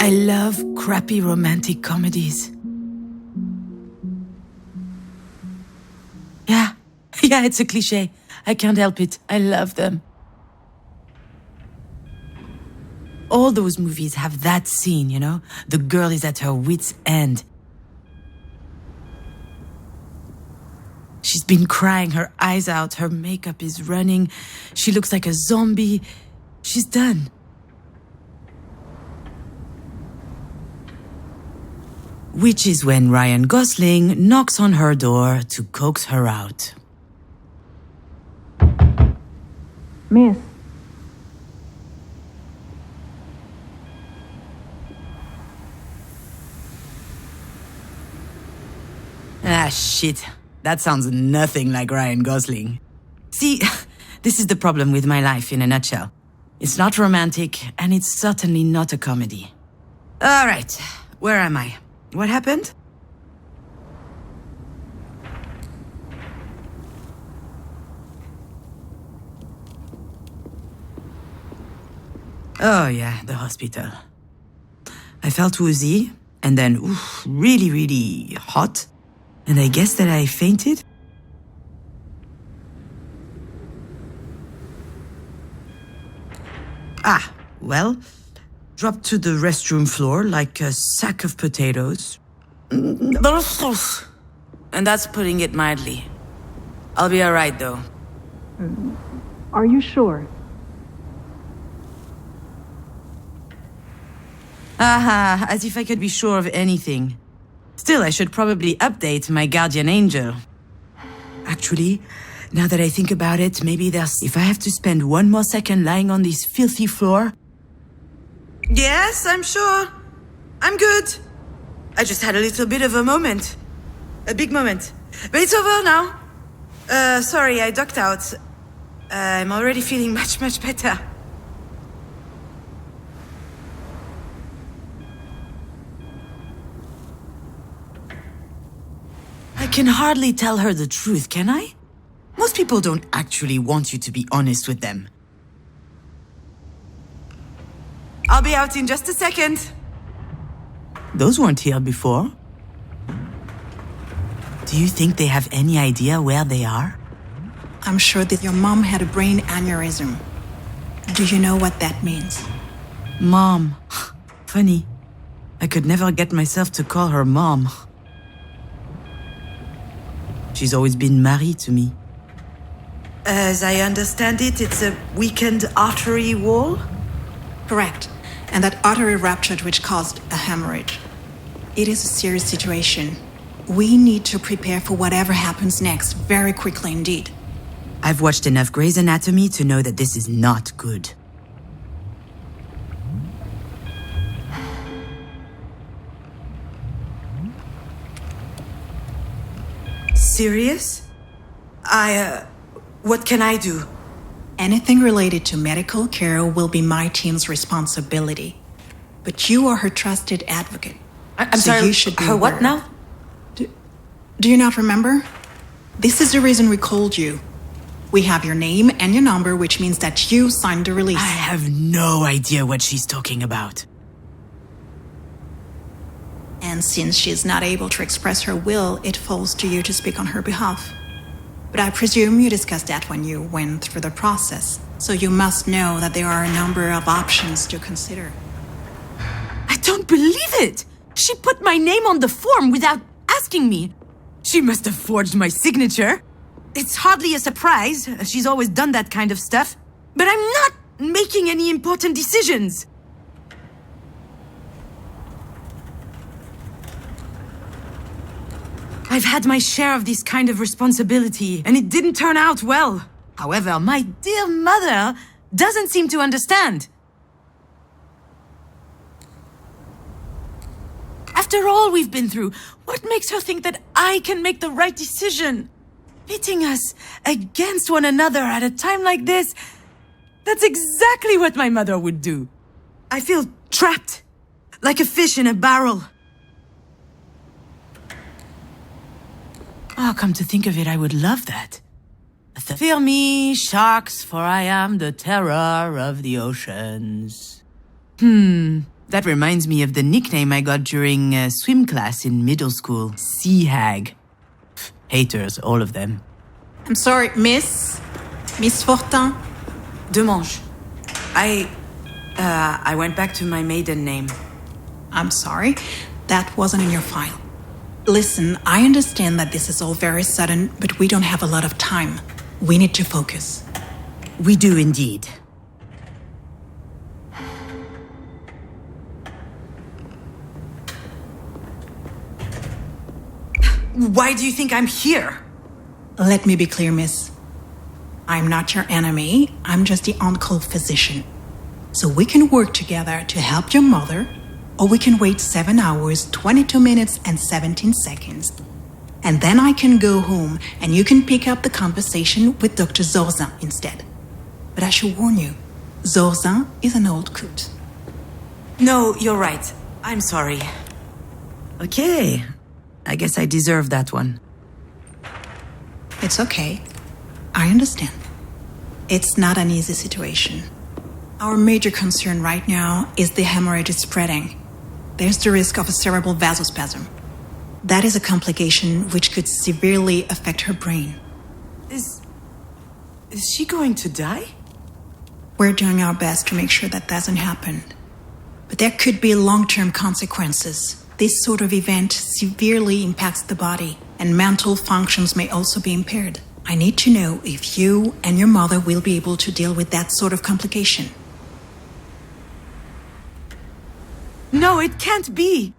I love crappy romantic comedies. Yeah, it's a cliché. I can't help it. I love them. All those movies have that scene, you know? The girl is at her wit's end. She's been crying her eyes out, her makeup is running, she looks like a zombie. She's done. Which is when Ryan Gosling knocks on her door to coax her out. Miss. Ah, shit. That sounds nothing like Ryan Gosling. See, this is the problem with my life in a nutshell. It's not romantic, and it's certainly not a comedy. All right, where am I? What happened? Oh yeah, the hospital. I felt woozy, and then really, really hot. And I guess that I fainted? Well, dropped to the restroom floor like a sack of potatoes. And that's putting it mildly. I'll be alright, though. Are you sure? As if I could be sure of anything. Still, I should probably update my guardian angel. Actually, now that I think about it, maybe if I have to spend one more second lying on this filthy floor... Yes, I'm sure. I'm good. I just had a little bit of a moment. A big moment. But it's over now. Sorry, I ducked out. I'm already feeling much, much better. I can hardly tell her the truth, can I? Most people don't actually want you to be honest with them. I'll be out in just a second. Those weren't here before. Do you think they have any idea where they are? I'm sure that your mom had a brain aneurysm. Do you know what that means? Mom. Funny. I could never get myself to call her mom. She's always been married to me. As I understand it, it's a weakened artery wall? Correct. And that artery ruptured, which caused a hemorrhage. It is a serious situation. We need to prepare for whatever happens next, very quickly indeed. I've watched enough Grey's Anatomy to know that this is not good. Serious? What can I do? Anything related to medical care will be my team's responsibility. But you are her trusted advocate. I'm sorry, you should be her what aware. now? Do you not remember? This is the reason we called you. We have your name and your number, which means that you signed the release. I have no idea what she's talking about. And since she is not able to express her will, it falls to you to speak on her behalf. But I presume you discussed that when you went through the process, so you must know that there are a number of options to consider. I don't believe it! She put my name on the form without asking me. She must have forged my signature. It's hardly a surprise. She's always done that kind of stuff. But I'm not making any important decisions. I've had my share of this kind of responsibility, and it didn't turn out well. However, my dear mother doesn't seem to understand. After all we've been through, what makes her think that I can make the right decision? Pitting us against one another at a time like this, that's exactly what my mother would do. I feel trapped, like a fish in a barrel. Oh, come to think of it, I would love that. Fear me, sharks, for I am the terror of the oceans. That reminds me of the nickname I got during swim class in middle school. Sea hag. Haters, all of them. I'm sorry, Miss Fortin. Demange. I went back to my maiden name. I'm sorry, that wasn't in your file. Listen, I understand that this is all very sudden, but we don't have a lot of time. We need to focus. We do indeed. Why do you think I'm here? Let me be clear, miss. I'm not your enemy, I'm just the on-call physician. So we can work together to help your mother, or we can wait 7 hours, 22 minutes, and 17 seconds. And then I can go home, and you can pick up the conversation with Dr. Zorzin instead. But I should warn you, Zorzin is an old coot. No, you're right. I'm sorry. Okay. I guess I deserve that one. It's okay. I understand. It's not an easy situation. Our major concern right now is the hemorrhage is spreading. There's the risk of a cerebral vasospasm. That is a complication which could severely affect her brain. Is she going to die? We're doing our best to make sure that doesn't happen. But there could be long-term consequences. This sort of event severely impacts the body, and mental functions may also be impaired. I need to know if you and your mother will be able to deal with that sort of complication. No, it can't be.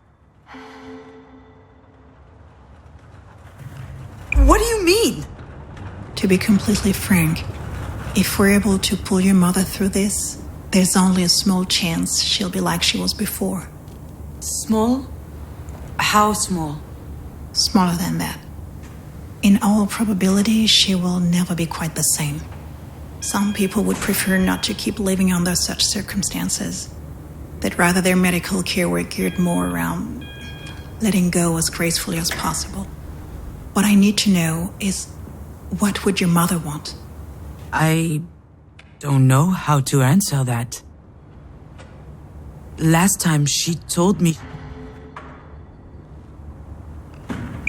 What do you mean? To be completely frank, if we're able to pull your mother through this, there's only a small chance she'll be like she was before. Small? How small? Smaller than that. In all probability, she will never be quite the same. Some people would prefer not to keep living under such circumstances. They'd rather their medical care were geared more around letting go as gracefully as possible. What I need to know is, what would your mother want? I don't know how to answer that. Last time she told me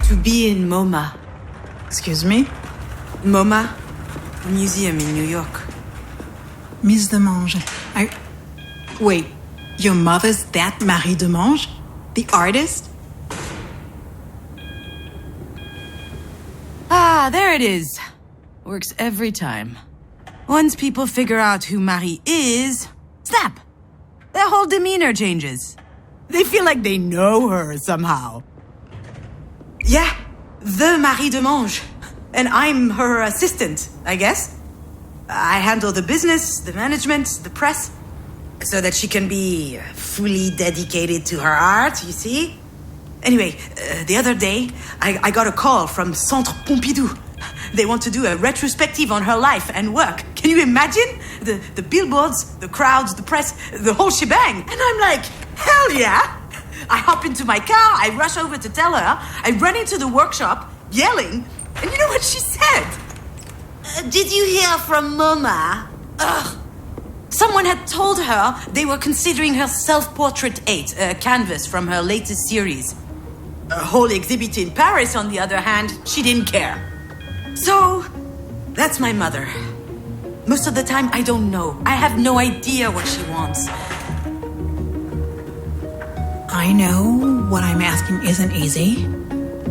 to be in MoMA. Excuse me? MoMA, a museum in New York. Miss Demange, Wait, your mother's that Marie Demange? The artist? Ah, there it is. Works every time. Once people figure out who Marie is, snap! Their whole demeanor changes. They feel like they know her somehow. Yeah, the Marie Demange. And I'm her assistant, I guess. I handle the business, the management, the press, so that she can be fully dedicated to her art, you see? Anyway, the other day, I got a call from Centre Pompidou. They want to do a retrospective on her life and work. Can you imagine? The billboards, the crowds, the press, the whole shebang. And I'm like, hell yeah! I hop into my car, I rush over to tell her, I run into the workshop, yelling, and you know what she said? Did you hear from Mama? Ugh. Someone had told her they were considering her self-portrait 8, a canvas from her latest series. A whole exhibit in Paris, on the other hand, she didn't care. So, that's my mother. Most of the time, I don't know. I have no idea what she wants. I know what I'm asking isn't easy.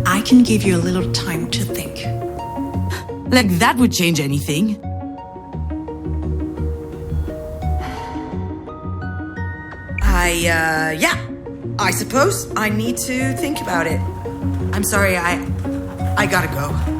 I can give you a little time to think. Like that would change anything. I suppose I need to think about it. I'm sorry, I gotta go.